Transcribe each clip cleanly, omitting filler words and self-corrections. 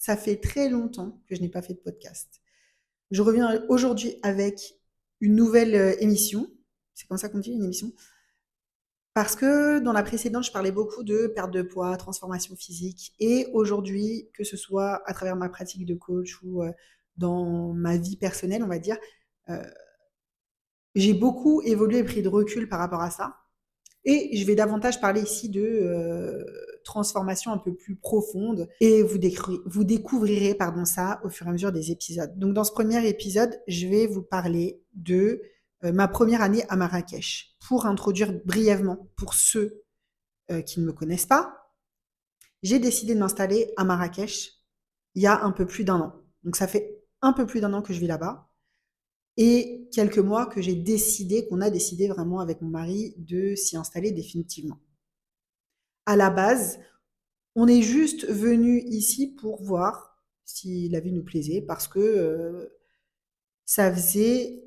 Ça fait très longtemps que je n'ai pas fait de podcast. Je reviens aujourd'hui avec une nouvelle émission. C'est comme ça qu'on dit, une émission. Parce que dans la précédente, je parlais beaucoup de perte de poids, transformation physique. Et aujourd'hui, que ce soit à travers ma pratique de coach ou dans ma vie personnelle, on va dire, euh, j'ai beaucoup évolué et pris de recul par rapport à ça. Et je vais davantage parler ici de transformation un peu plus profonde et vous découvrirez pardon, ça au fur et à mesure des épisodes. Donc dans ce premier épisode, je vais vous parler de ma première année à Marrakech. Pour introduire brièvement, pour ceux qui ne me connaissent pas, j'ai décidé de m'installer à Marrakech il y a un peu plus d'un an. Donc ça fait un peu plus d'un an que je vis là-bas. Et quelques mois que qu'on a décidé vraiment avec mon mari de s'y installer définitivement. À la base, on est juste venu ici pour voir si la vie nous plaisait parce que ça faisait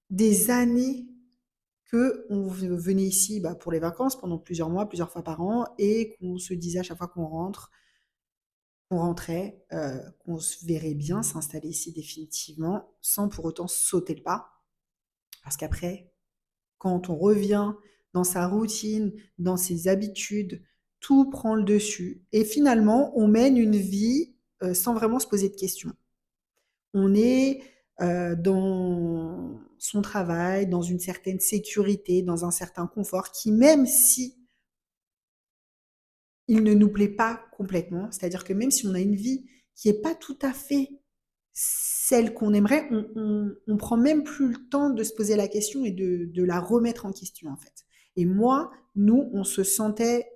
des années que on venait ici pour les vacances pendant plusieurs mois, plusieurs fois par an, et qu'on se disait à chaque fois qu'on rentrait, qu'on se verrait bien s'installer ici définitivement, sans pour autant sauter le pas. Parce qu'après, quand on revient dans sa routine, dans ses habitudes, tout prend le dessus. Et finalement, on mène une vie sans vraiment se poser de questions. On est dans son travail, dans une certaine sécurité, dans un certain confort qui, même si il ne nous plaît pas complètement, c'est-à-dire que même si on a une vie qui n'est pas tout à fait celle qu'on aimerait, on prend même plus le temps de se poser la question et de la remettre en question en fait. Et moi, nous, on se sentait,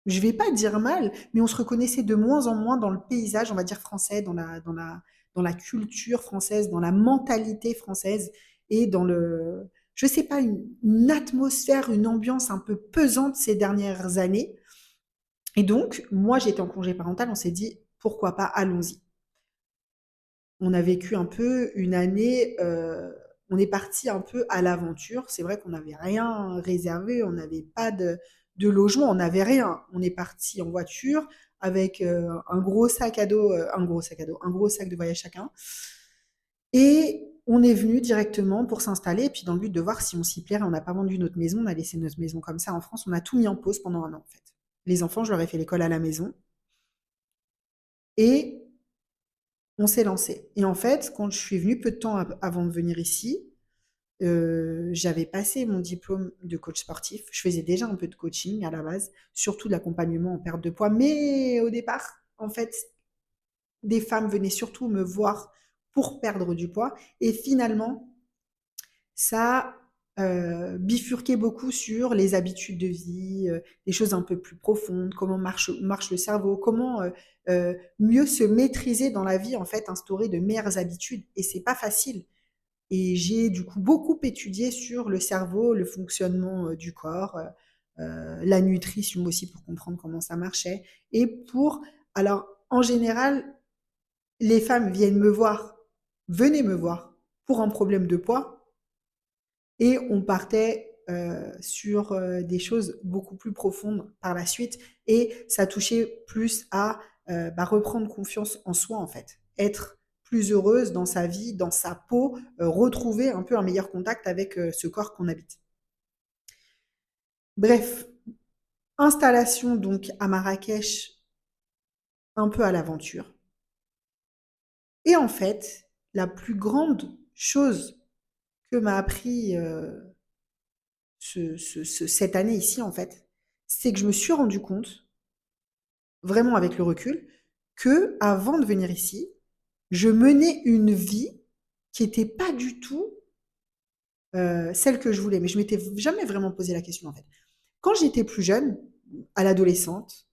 je vais pas dire mal, mais on se reconnaissait de moins en moins dans le paysage, on va dire français, dans la culture française, dans la mentalité française et dans le, je sais pas, une atmosphère, une ambiance un peu pesante ces dernières années. Et donc, moi, j'étais en congé parental, on s'est dit, pourquoi pas, allons-y. On a vécu un peu une année, on est parti un peu à l'aventure. C'est vrai qu'on n'avait rien réservé, on n'avait pas de logement, on n'avait rien. On est parti en voiture avec un gros sac à dos, un gros sac de voyage chacun. Et on est venu directement pour s'installer, et puis dans le but de voir si on s'y plairait. On n'a pas vendu notre maison, on a laissé notre maison comme ça en France. On a tout mis en pause pendant un an en fait. Les enfants, je leur ai fait l'école à la maison. Et on s'est lancé. Et en fait, quand je suis venue peu de temps avant de venir ici, j'avais passé mon diplôme de coach sportif. Je faisais déjà un peu de coaching à la base, surtout de l'accompagnement en perte de poids. Mais au départ, en fait, des femmes venaient surtout me voir pour perdre du poids. Et finalement, ça bifurquait beaucoup sur les habitudes de vie, des choses un peu plus profondes, comment marche le cerveau, comment mieux se maîtriser dans la vie, en fait, instaurer de meilleures habitudes. Et c'est pas facile. Et j'ai du coup beaucoup étudié sur le cerveau, le fonctionnement du corps, la nutrition aussi pour comprendre comment ça marchait. Et pour, alors en général, les femmes venaient me voir pour un problème de poids et on partait sur des choses beaucoup plus profondes par la suite et ça touchait plus à reprendre confiance en soi en fait, être plus heureuse dans sa vie, dans sa peau, retrouver un peu un meilleur contact avec ce corps qu'on habite. Bref, installation donc à Marrakech, un peu à l'aventure. Et en fait, la plus grande chose que m'a appris cette année ici, en fait, c'est que je me suis rendu compte, vraiment avec le recul, que avant de venir ici, je menais une vie qui n'était pas du tout celle que je voulais. Mais je m'étais jamais vraiment posé la question, en fait. Quand j'étais plus jeune, à l'adolescence,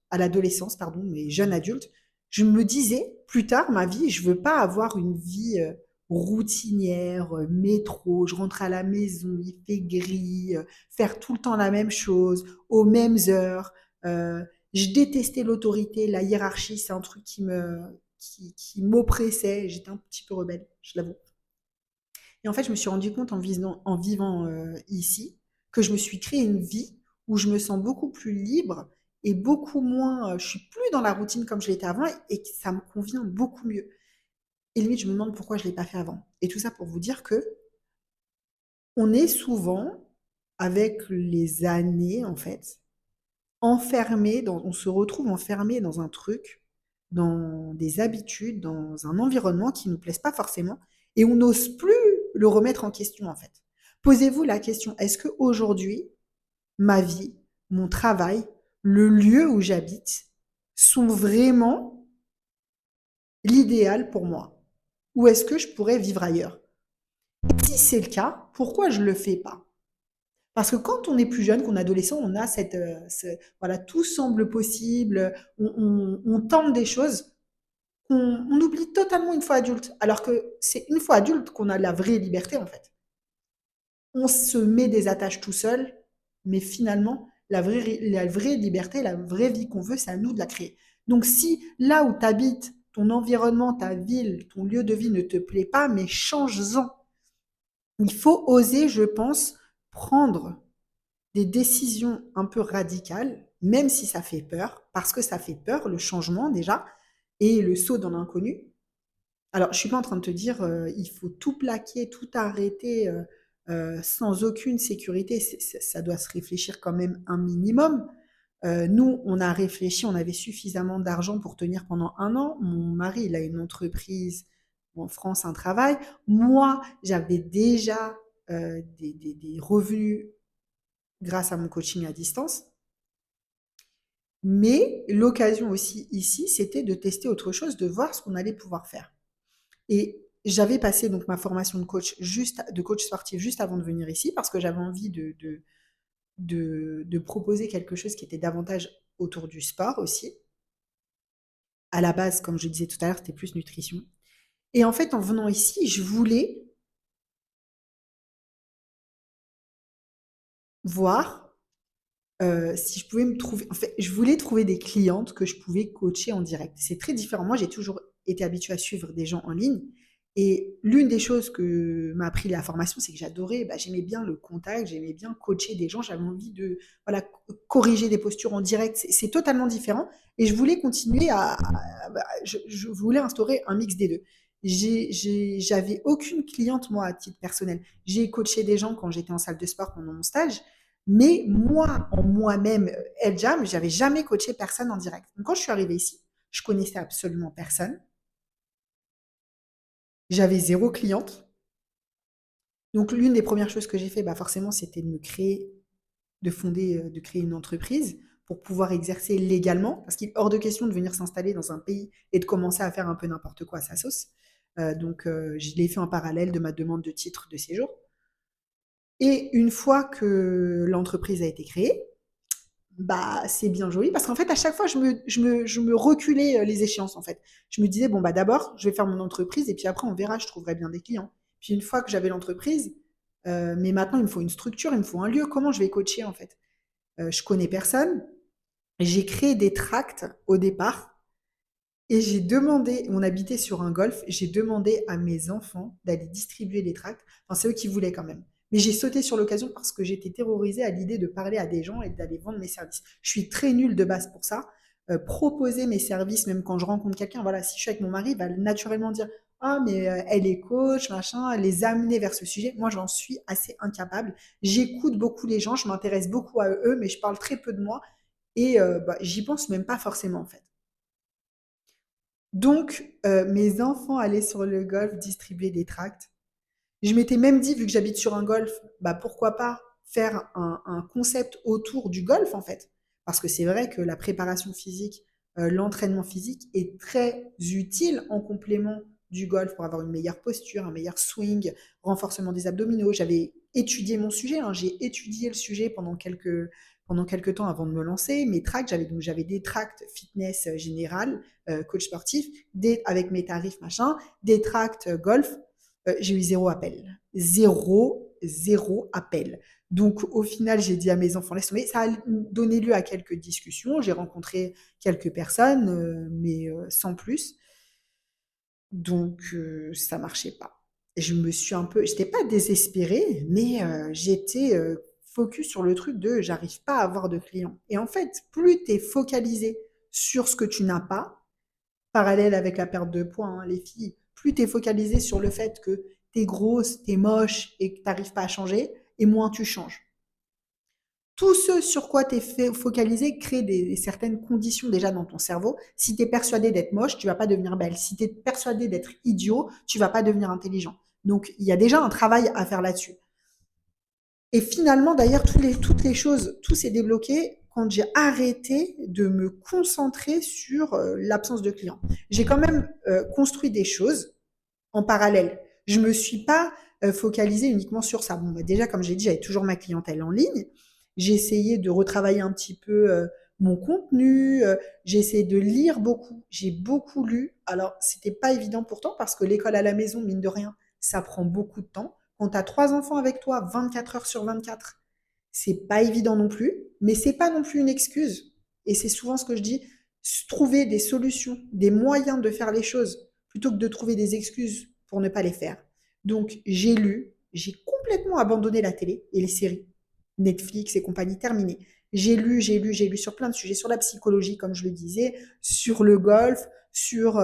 pardon, mais jeune adulte, je me disais, plus tard, ma vie, je veux pas avoir une vie routinière, métro, je rentre à la maison, il fait gris, faire tout le temps la même chose, aux mêmes heures. Je détestais l'autorité, la hiérarchie, c'est un truc qui m'oppressait. J'étais un petit peu rebelle, je l'avoue. Et en fait, je me suis rendu compte en vivant ici que je me suis créé une vie où je me sens beaucoup plus libre est beaucoup moins, je suis plus dans la routine comme je l'étais avant et que ça me convient beaucoup mieux. Et limite, je me demande pourquoi je l'ai pas fait avant. Et tout ça pour vous dire que on est souvent, avec les années, en fait, on se retrouve enfermé dans un truc, dans des habitudes, dans un environnement qui nous plaise pas forcément, et on n'ose plus le remettre en question, en fait. Posez-vous la question, est-ce que aujourd'hui, ma vie, mon travail, le lieu où j'habite sont vraiment l'idéal pour moi? Ou est-ce que je pourrais vivre ailleurs? Si c'est le cas, pourquoi je le fais pas? Parce que quand on est plus jeune, qu'on est adolescent, on a voilà, tout semble possible, on tente des choses qu'on on oublie totalement une fois adulte. Alors que c'est une fois adulte qu'on a la vraie liberté, en fait. On se met des attaches tout seul, mais finalement, la vraie liberté, la vraie vie qu'on veut, c'est à nous de la créer. Donc si là où tu habites, ton environnement, ta ville, ton lieu de vie ne te plaît pas, mais change-en. Il faut oser, je pense, prendre des décisions un peu radicales, même si ça fait peur, parce que ça fait peur, le changement déjà, et le saut dans l'inconnu. Alors, je suis pas en train de te dire, il faut tout plaquer, tout arrêter, sans aucune sécurité. Ça doit se réfléchir quand même un minimum. Nous, on a réfléchi, on avait suffisamment d'argent pour tenir pendant 1 an. Mon mari, il a une entreprise en France, un travail. Moi, j'avais déjà des revenus grâce à mon coaching à distance. Mais l'occasion aussi ici, c'était de tester autre chose, de voir ce qu'on allait pouvoir faire. Et j'avais passé donc ma formation de coach sportif juste avant de venir ici parce que j'avais envie de proposer quelque chose qui était davantage autour du sport aussi. À la base, comme je disais tout à l'heure, c'était plus nutrition. Et en fait, en venant ici, je voulais voir si je pouvais me trouver. En fait, je voulais trouver des clientes que je pouvais coacher en direct. C'est très différent. Moi, j'ai toujours été habituée à suivre des gens en ligne. Et l'une des choses que m'a appris la formation, c'est que j'adorais, bah, j'aimais bien le contact, j'aimais bien coacher des gens, j'avais envie de voilà, corriger des postures en direct. C'est totalement différent. Et je voulais continuer bah, je voulais instaurer un mix des deux. J'avais aucune cliente, moi, à titre personnel. J'ai coaché des gens quand j'étais en salle de sport pendant mon stage. Mais moi, en moi-même, El Jam, j'avais jamais coaché personne en direct. Donc, quand je suis arrivée ici, je connaissais absolument personne. J'avais zéro cliente. Donc, l'une des premières choses que j'ai fait, bah, forcément, c'était de créer une entreprise pour pouvoir exercer légalement. Parce qu'il est hors de question de venir s'installer dans un pays et de commencer à faire un peu n'importe quoi à sa sauce. Je l'ai fait en parallèle de ma demande de titre de séjour. Et une fois que l'entreprise a été créée, bah, c'est bien joli parce qu'en fait, à chaque fois, je me reculais les échéances, en fait. Je me disais, bon, bah, d'abord, je vais faire mon entreprise et puis après, on verra, je trouverai bien des clients. Puis une fois que j'avais l'entreprise, mais maintenant, il me faut une structure, il me faut un lieu. Comment je vais coacher, en fait? Je connais personne. J'ai créé des tracts au départ et j'ai demandé, on habitait sur un golf, j'ai demandé à mes enfants d'aller distribuer les tracts. Enfin, c'est eux qui voulaient quand même. Mais j'ai sauté sur l'occasion parce que j'étais terrorisée à l'idée de parler à des gens et d'aller vendre mes services. Je suis très nulle de base pour ça. Proposer mes services, même quand je rencontre quelqu'un, voilà, si je suis avec mon mari, il va naturellement dire ah, mais elle est coach, machin, les amener vers ce sujet. Moi, j'en suis assez incapable. J'écoute beaucoup les gens, je m'intéresse beaucoup à eux, mais je parle très peu de moi et bah, j'y pense même pas forcément en fait. Donc, mes enfants allaient sur le golf distribuer des tracts. Je m'étais même dit, vu que j'habite sur un golf, bah pourquoi pas faire un concept autour du golf en fait. Parce que c'est vrai que la préparation physique, l'entraînement physique est très utile en complément du golf pour avoir une meilleure posture, un meilleur swing, renforcement des abdominaux. J'avais étudié mon sujet, hein, j'ai étudié le sujet pendant quelques temps avant de me lancer. Mes tracts, j'avais des tracts fitness général, coach sportif, avec mes tarifs machin, des tracts golf. J'ai eu zéro appel. Zéro appel. Donc, au final, j'ai dit à mes enfants, laisse tomber. Ça a donné lieu à quelques discussions. J'ai rencontré quelques personnes, mais sans plus. Donc, ça marchait pas. J'étais pas désespérée, mais j'étais focus sur le truc de j'arrive pas à avoir de clients. Et en fait, plus tu es focalisé sur ce que tu n'as pas, parallèle avec la perte de poids, hein, les filles, plus tu es focalisé sur le fait que tu es grosse, tu es moche et que tu n'arrives pas à changer, et moins tu changes. Tout ce sur quoi tu es focalisé crée certaines conditions déjà dans ton cerveau. Si tu es persuadé d'être moche, tu vas pas devenir belle. Si tu es persuadé d'être idiot, tu vas pas devenir intelligent. Donc, il y a déjà un travail à faire là-dessus. Et finalement, d'ailleurs, toutes les choses, tout s'est débloqué quand j'ai arrêté de me concentrer sur l'absence de clients. J'ai quand même construit des choses en parallèle. Je me suis pas focalisée uniquement sur ça. Bon, bah déjà, comme j'ai dit, j'avais toujours ma clientèle en ligne. J'ai essayé de retravailler un petit peu mon contenu. J'ai essayé de lire beaucoup. J'ai beaucoup lu. Alors, c'était pas évident pourtant parce que l'école à la maison, mine de rien, ça prend beaucoup de temps. Quand tu as 3 enfants avec toi, 24 heures sur 24, c'est pas évident non plus, mais c'est pas non plus une excuse. Et c'est souvent ce que je dis, trouver des solutions, des moyens de faire les choses, plutôt que de trouver des excuses pour ne pas les faire. Donc j'ai lu, j'ai complètement abandonné la télé et les séries, Netflix et compagnie terminées. J'ai lu sur plein de sujets, sur la psychologie, comme je le disais, sur le golf, sur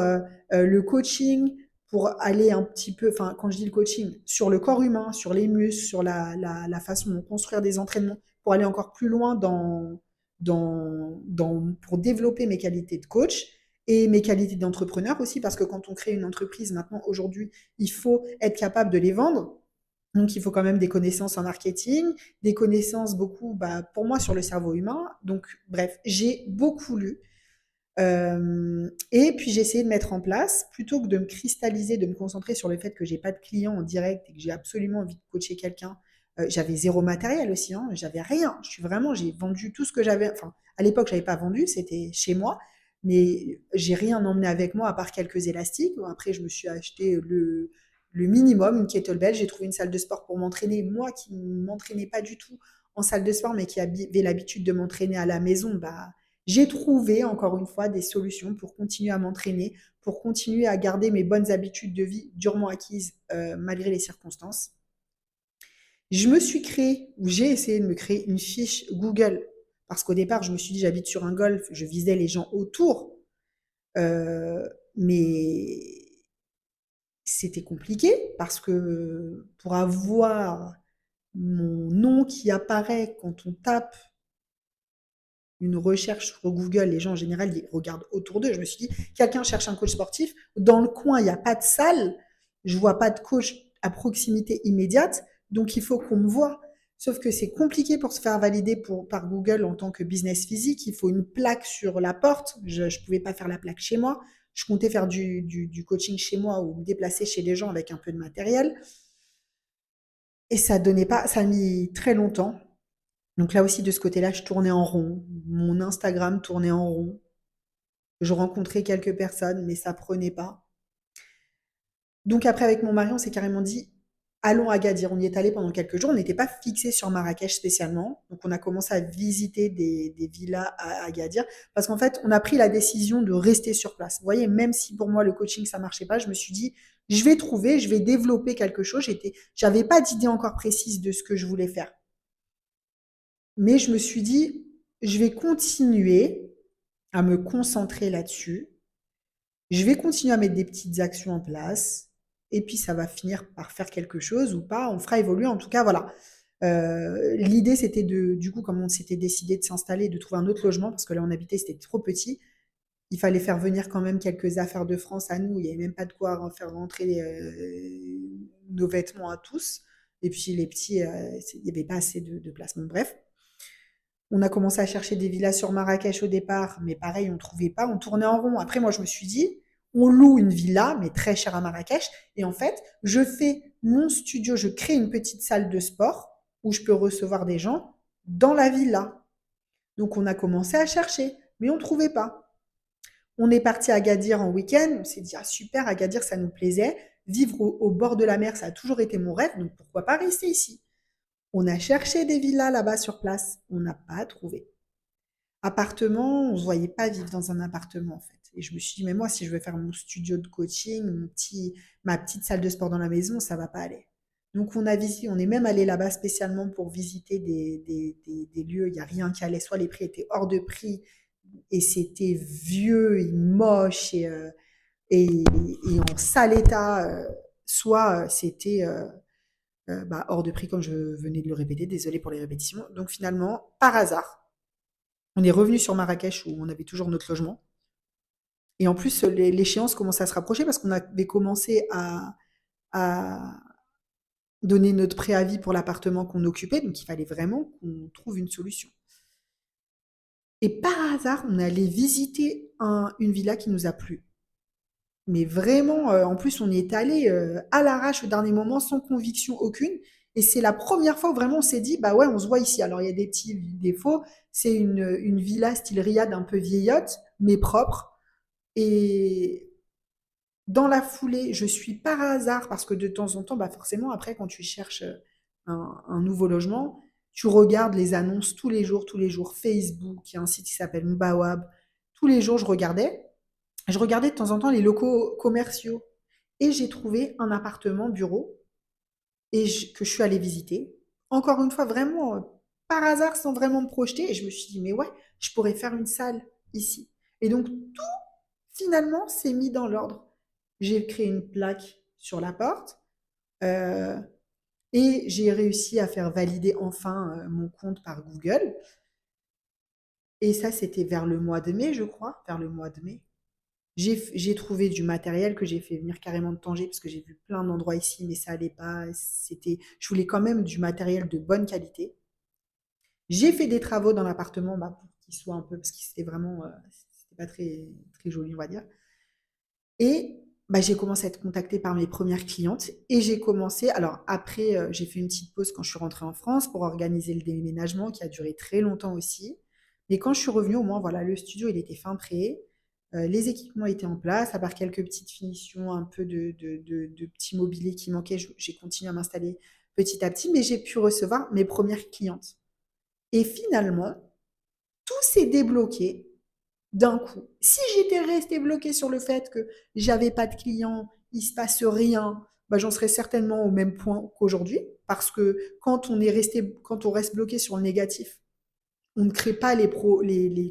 le coaching, pour aller un petit peu, enfin, quand je dis le coaching, sur le corps humain, sur les muscles, sur la façon de construire des entraînements, pour aller encore plus loin pour développer mes qualités de coach et mes qualités d'entrepreneur aussi, parce que quand on crée une entreprise maintenant, aujourd'hui, il faut être capable de les vendre. Donc, il faut quand même des connaissances en marketing, des connaissances beaucoup, bah, pour moi, sur le cerveau humain. Donc, bref, j'ai beaucoup lu. Et puis j'ai essayé de mettre en place, plutôt que de me cristalliser, de me concentrer sur le fait que j'ai pas de clients en direct et que j'ai absolument envie de coacher quelqu'un. J'avais zéro matériel aussi, hein, j'avais rien. J'ai vendu tout ce que j'avais. Enfin, à l'époque, j'avais pas vendu, c'était chez moi, mais j'ai rien emmené avec moi à part quelques élastiques. Bon, après, je me suis acheté le minimum, une kettlebell. J'ai trouvé une salle de sport pour m'entraîner. Moi qui ne m'entraînais pas du tout en salle de sport, mais qui avait l'habitude de m'entraîner à la maison, bah, j'ai trouvé, encore une fois, des solutions pour continuer à m'entraîner, pour continuer à garder mes bonnes habitudes de vie durement acquises malgré les circonstances. Je me suis créé, ou j'ai essayé de me créer une fiche Google, parce qu'au départ, je me suis dit, j'habite sur un golf, je visais les gens autour, mais c'était compliqué, parce que pour avoir mon nom qui apparaît quand on tape une recherche sur Google, les gens en général, ils regardent autour d'eux. Je me suis dit, quelqu'un cherche un coach sportif, dans le coin, il n'y a pas de salle, je vois pas de coach à proximité immédiate, donc il faut qu'on me voie. Sauf que c'est compliqué pour se faire valider par Google en tant que business physique. Il faut une plaque sur la porte. Je ne pouvais pas faire la plaque chez moi. Je comptais faire du coaching chez moi ou me déplacer chez les gens avec un peu de matériel. Et ça donnait pas, ça a mis très longtemps. Donc là aussi, de ce côté-là, je tournais en rond. Mon Instagram tournait en rond. Je rencontrais quelques personnes, mais ça prenait pas. Donc après, avec mon mari, on s'est carrément dit, allons à Agadir. On y est allé pendant quelques jours. On n'était pas fixé sur Marrakech spécialement. Donc on a commencé à visiter des villas à Agadir. Parce qu'en fait, on a pris la décision de rester sur place. Vous voyez, même si pour moi, le coaching, ça marchait pas, je me suis dit, je vais développer quelque chose. J'avais pas d'idée encore précise de ce que je voulais faire. Mais je me suis dit, je vais continuer à me concentrer là-dessus. Je vais continuer à mettre des petites actions en place. Et puis, ça va finir par faire quelque chose ou pas. On fera évoluer. En tout cas, voilà. L'idée, c'était du coup, comme on s'était décidé de s'installer, de trouver un autre logement, parce que là, on habitait, c'était trop petit. Il fallait faire venir quand même quelques affaires de France à nous. Il n'y avait même pas de quoi faire rentrer nos vêtements à tous. Et puis, les petits, il n'y avait pas assez de place. Bon, bref. On a commencé à chercher des villas sur Marrakech au départ, mais pareil, on ne trouvait pas, on tournait en rond. Après, moi, je me suis dit, on loue une villa, mais très chère à Marrakech. Et en fait, je fais mon studio, je crée une petite salle de sport où je peux recevoir des gens dans la villa. Donc, on a commencé à chercher, mais on ne trouvait pas. On est parti à Agadir en week-end. On s'est dit, ah super, Agadir, ça nous plaisait. Vivre au bord de la mer, ça a toujours été mon rêve, donc pourquoi pas rester ici? On a cherché des villas là-bas sur place, on n'a pas trouvé. Appartement, on ne se voyait pas vivre dans un appartement en fait. Et je me suis dit, mais moi, si je veux faire mon studio de coaching, ma petite salle de sport dans la maison, ça va pas aller. Donc on est même allé là-bas spécialement pour visiter des lieux. Il n'y a rien qui allait. Soit les prix étaient hors de prix et c'était vieux et moche et en sale état, soit c'était hors de prix comme je venais de le répéter. Désolée pour les répétitions. Donc finalement, par hasard, on est revenu sur Marrakech où on avait toujours notre logement. Et en plus, l'échéance commençait à se rapprocher parce qu'on avait commencé à donner notre préavis pour l'appartement qu'on occupait, donc il fallait vraiment qu'on trouve une solution. Et par hasard, on est allé visiter une villa qui nous a plu. Mais vraiment, en plus, on y est allé à l'arrache au dernier moment, sans conviction aucune. Et c'est la première fois où vraiment on s'est dit, bah ouais, on se voit ici. Alors il y a des petits défauts. C'est une villa style riad un peu vieillotte, mais propre. Et dans la foulée, je suis par hasard, parce que de temps en temps, bah forcément, après, quand tu cherches un nouveau logement, tu regardes les annonces tous les jours, Facebook, il y a un site qui s'appelle Mbawab. Tous les jours, je regardais de temps en temps les locaux commerciaux et j'ai trouvé un appartement bureau que je suis allée visiter. Encore une fois, vraiment par hasard, sans vraiment me projeter. Et je me suis dit, mais ouais, je pourrais faire une salle ici. Et donc, tout finalement s'est mis dans l'ordre. J'ai créé une plaque sur la porte euh, et j'ai réussi à faire valider enfin mon compte par Google. Et ça, c'était vers le mois de mai, je crois, vers le mois de mai. J'ai trouvé du matériel que j'ai fait venir carrément de Tanger parce que j'ai vu plein d'endroits ici, mais ça allait pas. Je voulais quand même du matériel de bonne qualité. J'ai fait des travaux dans l'appartement pour qu'il soit un peu, parce que c'était vraiment, c'était pas très, très joli, on va dire. Et j'ai commencé à être contactée par mes premières clientes et j'ai commencé. Alors après, j'ai fait une petite pause quand je suis rentrée en France pour organiser le déménagement qui a duré très longtemps aussi. Mais quand je suis revenue, au moins, voilà, le studio, il était fin prêt. Les équipements étaient en place, à part quelques petites finitions, un peu de petits mobiliers qui manquaient. J'ai continué à m'installer petit à petit, mais j'ai pu recevoir mes premières clientes. Et finalement, tout s'est débloqué d'un coup. Si j'étais restée bloquée sur le fait que j'avais pas de clients, il se passe rien, j'en serais certainement au même point qu'aujourd'hui, parce que quand on reste bloqué sur le négatif, on ne crée pas les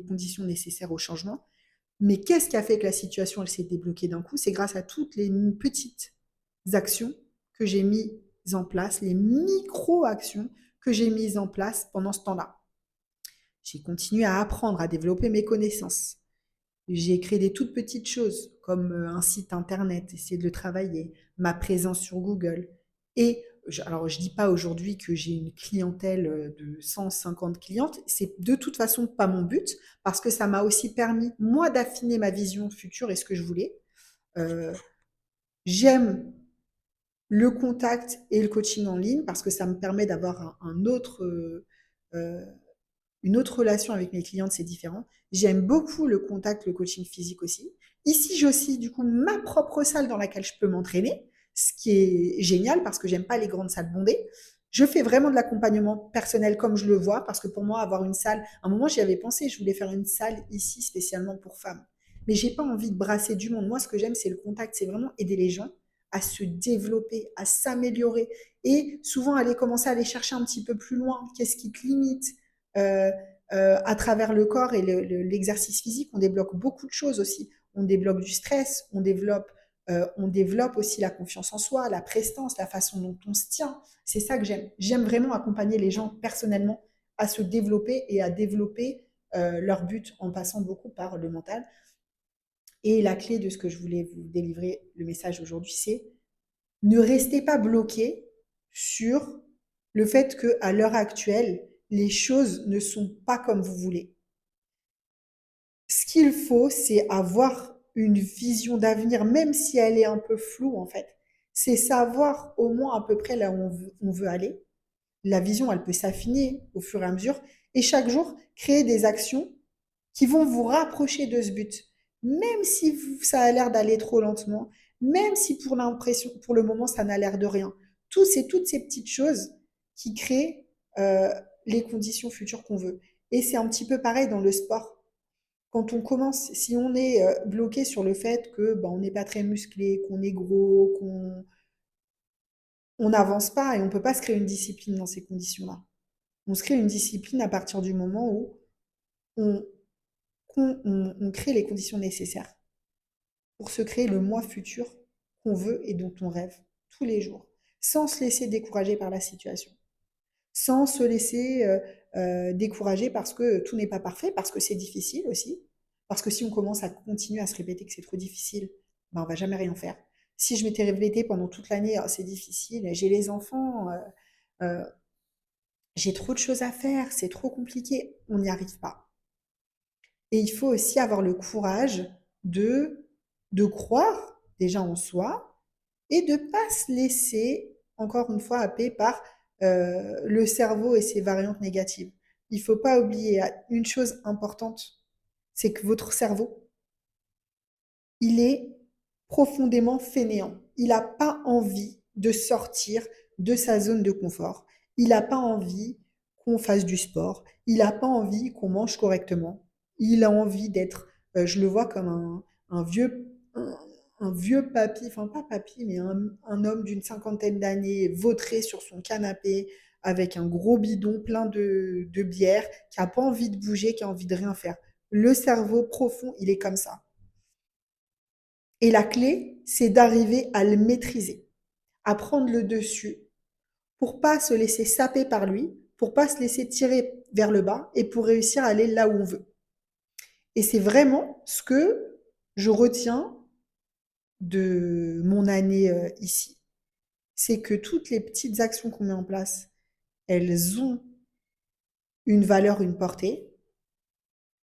conditions nécessaires au changement. Mais qu'est-ce qui a fait que la situation elle s'est débloquée d'un coup? C'est grâce à toutes les petites actions que j'ai mises en place, les micro-actions que j'ai mises en place pendant ce temps-là. J'ai continué à apprendre, à développer mes connaissances. J'ai créé des toutes petites choses, comme un site internet, essayer de le travailler, ma présence sur Google. Et alors, je dis pas aujourd'hui que j'ai une clientèle de 150 clientes. C'est de toute façon pas mon but, parce que ça m'a aussi permis, moi, d'affiner ma vision future et ce que je voulais. Euh, J'aime le contact et le coaching en ligne parce que ça me permet d'avoir euh, une autre relation avec mes clientes, c'est différent. J'aime beaucoup le contact, le coaching physique aussi. Ici, j'ai aussi du coup ma propre salle dans laquelle je peux m'entraîner, ce qui est génial parce que j'aime pas les grandes salles bondées. Je fais vraiment de l'accompagnement personnel comme je le vois parce que pour moi, avoir une salle, à un moment, j'y avais pensé, je voulais faire une salle ici spécialement pour femmes. Mais j'ai pas envie de brasser du monde. Moi, ce que j'aime, c'est le contact, c'est vraiment aider les gens à se développer, à s'améliorer et souvent aller commencer à aller chercher un petit peu plus loin. Qu'est-ce qui te limite? euh, à travers le corps et l'exercice physique, on débloque beaucoup de choses aussi. On débloque du stress, on développe aussi la confiance en soi, la prestance, la façon dont on se tient. C'est ça que j'aime. J'aime vraiment accompagner les gens personnellement à se développer et à développer leur but en passant beaucoup par le mental. Et la clé de ce que je voulais vous délivrer, le message aujourd'hui, c'est ne restez pas bloqué sur le fait qu'à l'heure actuelle, les choses ne sont pas comme vous voulez. Ce qu'il faut, c'est avoir une vision d'avenir, même si elle est un peu floue en fait. C'est savoir au moins à peu près là où on veut aller. La vision, elle peut s'affiner au fur et à mesure. Et chaque jour, créer des actions qui vont vous rapprocher de ce but. Même si ça a l'air d'aller trop lentement, même si pour le moment, ça n'a l'air de rien. Toutes ces petites choses qui créent les conditions futures qu'on veut. Et c'est un petit peu pareil dans le sport. Quand on commence, si on est bloqué sur le fait que on n'est pas très musclé, qu'on est gros, on n'avance pas et on ne peut pas se créer une discipline dans ces conditions-là. On se crée une discipline à partir du moment où on, on crée les conditions nécessaires pour se créer le moi futur qu'on veut et dont on rêve tous les jours, sans se laisser décourager par la situation, sans se laisser décourager parce que tout n'est pas parfait, parce que c'est difficile aussi, parce que si on commence à continuer à se répéter que c'est trop difficile, ben on va jamais rien faire. Si je m'étais répété pendant toute l'année, oh, c'est difficile, j'ai les enfants, euh, j'ai trop de choses à faire, c'est trop compliqué, on n'y arrive pas. Et il faut aussi avoir le courage de, de croire déjà en soi et de ne pas se laisser, encore une fois, happer par le cerveau et ses variantes négatives. Il ne faut pas oublier une chose importante, c'est que votre cerveau, il est profondément fainéant. Il n'a pas envie de sortir de sa zone de confort. Il n'a pas envie qu'on fasse du sport. Il n'a pas envie qu'on mange correctement. Il a envie d'être, je le vois comme un vieux, un vieux papy, enfin pas papy, mais un homme d'une cinquantaine d'années, vautré sur son canapé, avec un gros bidon plein de bière, qui n'a pas envie de bouger, qui a envie de rien faire. Le cerveau profond, il est comme ça. Et la clé, c'est d'arriver à le maîtriser, à prendre le dessus pour pas se laisser saper par lui, pour pas se laisser tirer vers le bas et pour réussir à aller là où on veut. Et c'est vraiment ce que je retiens de mon année ici. C'est que toutes les petites actions qu'on met en place, elles ont une valeur, une portée,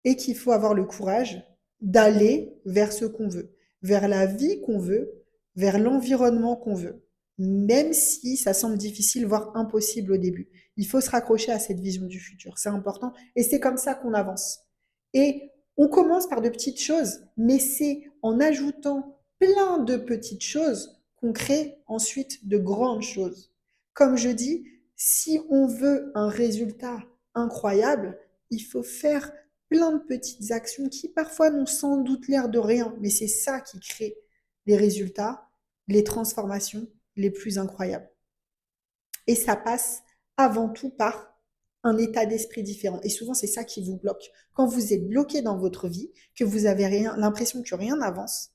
et qu'il faut avoir le courage d'aller vers ce qu'on veut, vers la vie qu'on veut, vers l'environnement qu'on veut, même si ça semble difficile, voire impossible au début. Il faut se raccrocher à cette vision du futur, c'est important, et c'est comme ça qu'on avance. Et on commence par de petites choses, mais c'est en ajoutant plein de petites choses qu'on crée ensuite de grandes choses. Comme je dis, si on veut un résultat incroyable, il faut faire plein de petites actions qui parfois n'ont sans doute l'air de rien, mais c'est ça qui crée les résultats, les transformations les plus incroyables. Et ça passe avant tout par un état d'esprit différent. Et souvent, c'est ça qui vous bloque. Quand vous êtes bloqué dans votre vie, que vous avez rien, l'impression que rien n'avance,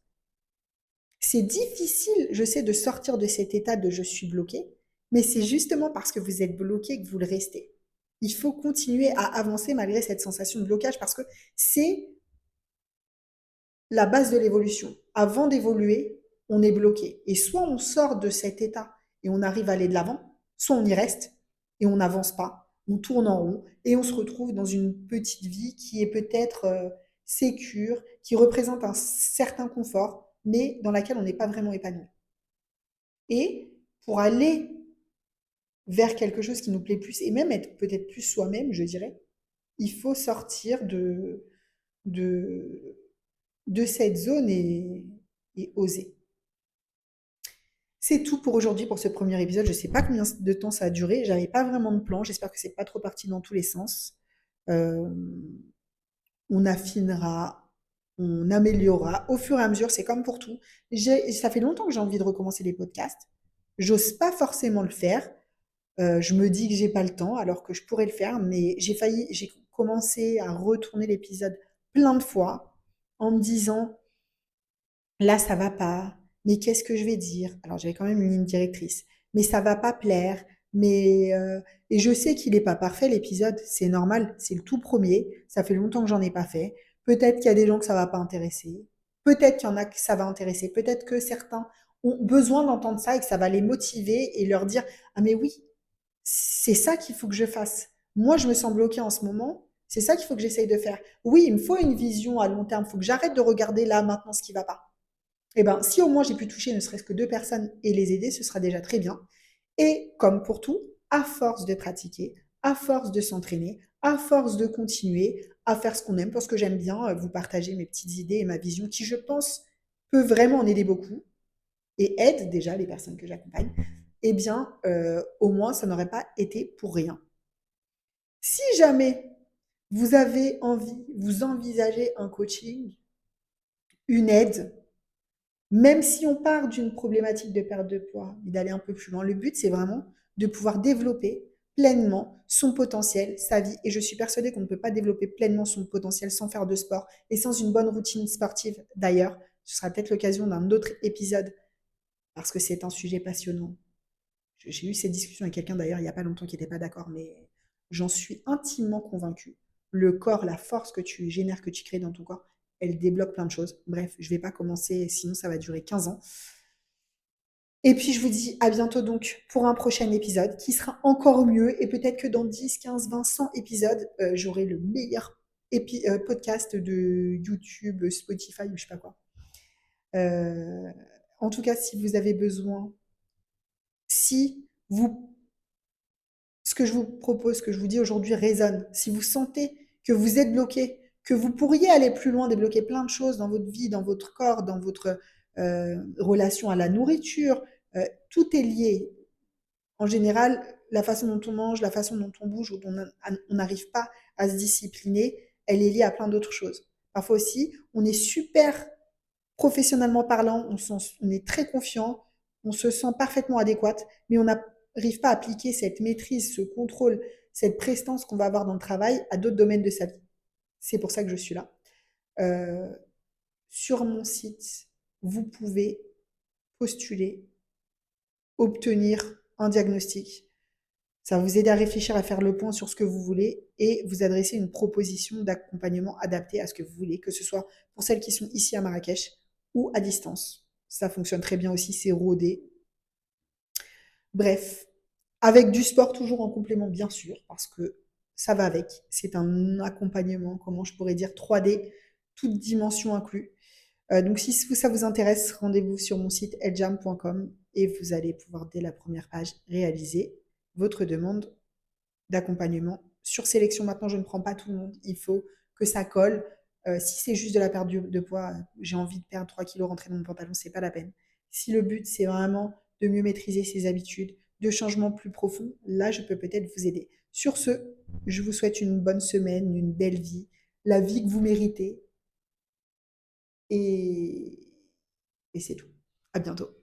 c'est difficile, je sais, de sortir de cet état de je suis bloqué, mais c'est justement parce que vous êtes bloqué que vous le restez. Il faut continuer à avancer malgré cette sensation de blocage parce que c'est la base de l'évolution. Avant d'évoluer, on est bloqué. Et soit on sort de cet état et on arrive à aller de l'avant, soit on y reste et on n'avance pas, on tourne en rond et on se retrouve dans une petite vie qui est peut-être sécure, qui représente un certain confort, mais dans laquelle on n'est pas vraiment épanoui. Et pour aller vers quelque chose qui nous plaît plus, et même être peut-être plus soi-même, je dirais, il faut sortir de, de cette zone et oser. C'est tout pour aujourd'hui pour ce premier épisode. Je ne sais pas combien de temps ça a duré. J'avais pas vraiment de plan. J'espère que c'est pas trop parti dans tous les sens. Euh, on affinera, on améliorera au fur et à mesure. C'est comme pour tout. Ça fait longtemps que j'ai envie de recommencer les podcasts. J'ose pas forcément le faire. Je me dis que j'ai pas le temps alors que je pourrais le faire, mais j'ai commencé à retourner l'épisode plein de fois en me disant là, ça va pas. Mais qu'est-ce que je vais dire? Alors, j'avais quand même une ligne directrice. Mais ça va pas plaire. Mais et je sais qu'il n'est pas parfait l'épisode. C'est normal. C'est le tout premier. Ça fait longtemps que j'en ai pas fait. Peut-être qu'il y a des gens que ça va pas intéresser. Peut-être qu'il y en a que ça va intéresser. Peut-être que certains ont besoin d'entendre ça et que ça va les motiver et leur dire ah mais oui, c'est ça qu'il faut que je fasse. Moi, je me sens bloquée en ce moment. C'est ça qu'il faut que j'essaye de faire. Oui, il me faut une vision à long terme. Il faut que j'arrête de regarder là maintenant ce qui va pas. Eh ben, si au moins j'ai pu toucher ne serait-ce que deux personnes et les aider, ce sera déjà très bien. Et comme pour tout, à force de pratiquer, à force de s'entraîner, à force de continuer à faire ce qu'on aime, parce que j'aime bien vous partager mes petites idées et ma vision qui, je pense, peut vraiment en aider beaucoup et aide déjà les personnes que j'accompagne, eh bien, au moins, ça n'aurait pas été pour rien. Si jamais vous avez envie, vous envisagez un coaching, une aide, Même si on part d'une problématique de perte de poids et d'aller un peu plus loin, le but, c'est vraiment de pouvoir développer pleinement son potentiel, sa vie. Et je suis persuadée qu'on ne peut pas développer pleinement son potentiel sans faire de sport et sans une bonne routine sportive. D'ailleurs, ce sera peut-être l'occasion d'un autre épisode parce que c'est un sujet passionnant. J'ai eu cette discussion avec quelqu'un d'ailleurs il n'y a pas longtemps qui n'était pas d'accord, mais j'en suis intimement convaincue. Le corps, la force que tu génères, que tu crées dans ton corps, elle débloque plein de choses. Bref, je ne vais pas commencer, sinon ça va durer 15 ans. Et puis je vous dis à bientôt donc pour un prochain épisode qui sera encore mieux et peut-être que dans 10, 15, 20, 100 épisodes, j'aurai le meilleur podcast de YouTube, Spotify ou je sais pas quoi. Euh, En tout cas, si vous avez besoin, si vous ce que je vous propose, ce que je vous dis aujourd'hui résonne, si vous sentez que vous êtes bloqué, que vous pourriez aller plus loin, débloquer plein de choses dans votre vie, dans votre corps, dans votre relation à la nourriture, tout est lié. En général, la façon dont on mange, la façon dont on bouge, dont on n'arrive pas à se discipliner, elle est liée à plein d'autres choses. Parfois aussi, on est super professionnellement parlant, on est très confiant, on se sent parfaitement adéquat, mais on n'arrive pas à appliquer cette maîtrise, ce contrôle, cette prestance qu'on va avoir dans le travail à d'autres domaines de sa vie. C'est pour ça que je suis là. Euh, sur mon site, vous pouvez postuler, obtenir un diagnostic. Ça va vous aider à réfléchir, à faire le point sur ce que vous voulez et vous adresser une proposition d'accompagnement adaptée à ce que vous voulez, que ce soit pour celles qui sont ici à Marrakech ou à distance. Ça fonctionne très bien aussi, c'est rodé. Bref, avec du sport toujours en complément, bien sûr, parce que ça va avec. C'est un accompagnement, comment je pourrais dire, 3D, toute dimension inclus. Donc si ça vous intéresse, rendez-vous sur mon site eljam.com et vous allez pouvoir, dès la première page, réaliser votre demande d'accompagnement. Sur sélection, maintenant, je ne prends pas tout le monde. Il faut que ça colle. Si c'est juste de la perte de poids, j'ai envie de perdre 3 kilos, rentrer dans mon pantalon, c'est pas la peine. Si le but, c'est vraiment de mieux maîtriser ses habitudes, de changements plus profonds, là, je peux peut-être vous aider. Sur ce, je vous souhaite une bonne semaine, une belle vie, la vie que vous méritez. Et, et c'est tout. À bientôt.